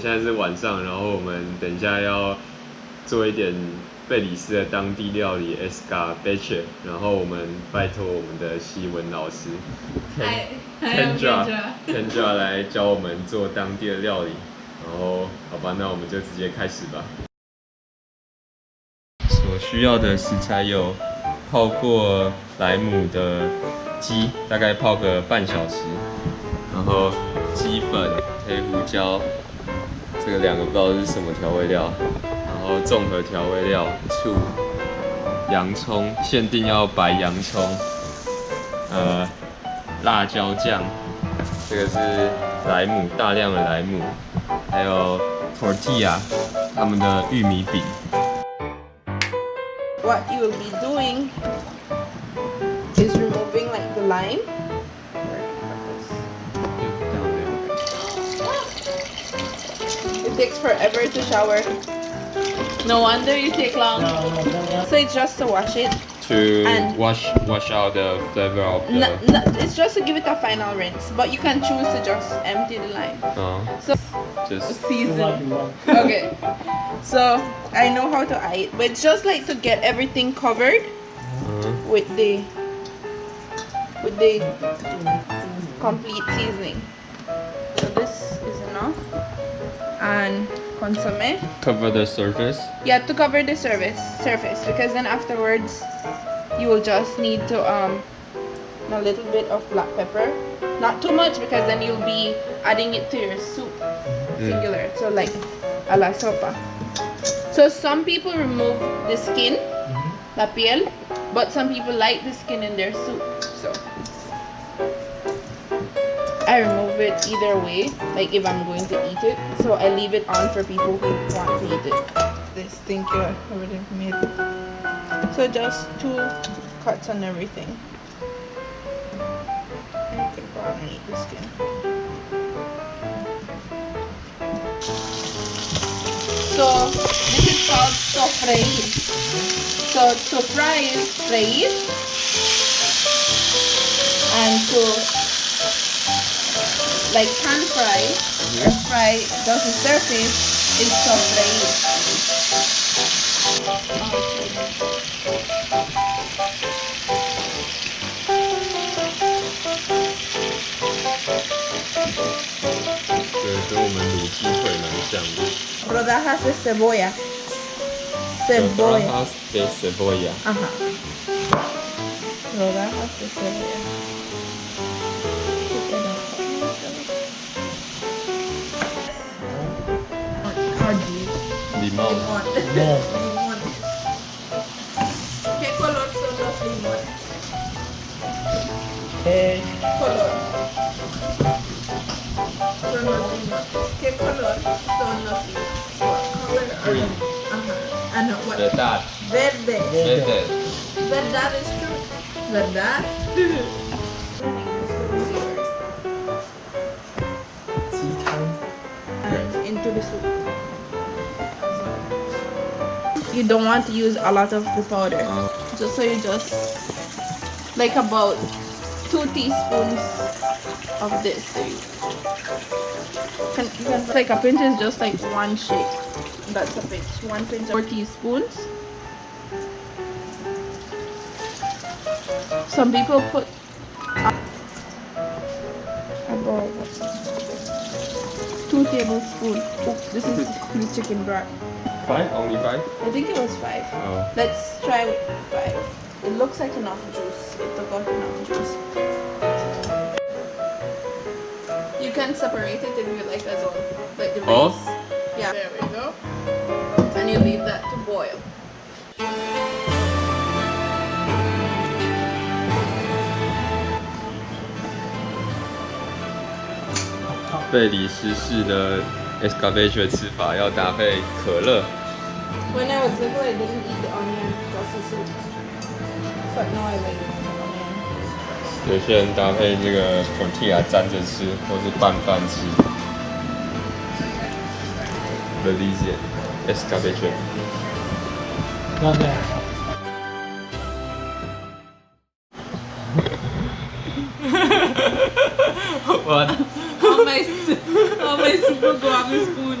现在是晚上，然后我们等一下要做一点贝里斯的当地料理 Escabeche， 然后我们拜托我们的西文老师 Kendra 来教我们做当地的料理。然后，好吧，那我们就直接开始吧。所需要的食材有泡过莱姆的鸡，大概泡个半小时，然后鸡粉、黑胡椒，这个2个不知道是什么调味料，然后综合调味料、醋、洋葱，限定要白洋葱，辣椒酱，这个是莱姆，大量的莱姆，还有 tortilla， 他们的玉米饼。What you will be doing is removing like the lime. It takes forever to shower. No wonder you take long. So it's just to wash it. To wash out the flavor of the... It's just to give it a final rinse, but you can choose to just empty the lime. So just season. Okay. So I know how to eye it, but it's just like to get everything covered with the complete seasoning. So this is enough. And consomme. Cover the surface? Yeah, to cover the surface, because then afterwards you will just need to a little bit of black pepper. Not too much, because then you'll be adding it to your soup. Singular. So like a la sopa. So some people remove the skin, la piel, but some people like the skin in their soup. So I remove it either way, like if I'm going to eat it. So I leave it on for people who want to eat it. This thing here already made. So just 2 cuts on everything. And you can go and eat the skin. So this is called sofreír. So to fry is freír, and to like pan fry or fry just the surface is sofreír. Rodajas de cebolla. Rodajas de cebolla. Ajá. Rodajas de cebolla. Limón. Limón. ¿Qué color son los limones? ¿Qué color son los limones? ¿Qué color son los limones? Green. And what? Verdad. Verde. Verde. Verdad is true. Verdad? And into the soup. You don't want to use a lot of the powder. Just so you just like about 2 teaspoons of this. You can like a pinch is just like 1 shake. That's a pinch. 1 pinch. 4 teaspoons. Some people put about 2 tablespoons. Oh, this is the chicken broth. 5? Only 5? I think it was 5. Oh. Let's try with 5. It looks like enough juice. It took out enough juice. You can separate it if you like as well. Like the base. Oh? Yeah. There we go. And you leave that to boil. Belize式的 Escabeche 吃法要搭配可乐。 When I was little, I didn't eat the onion just the soup. But now I like the onion. 有些人搭配这个 tortilla 沾着吃，或是拌饭吃。Belize Escabeche。那对。What? All my soup will go off the spoon.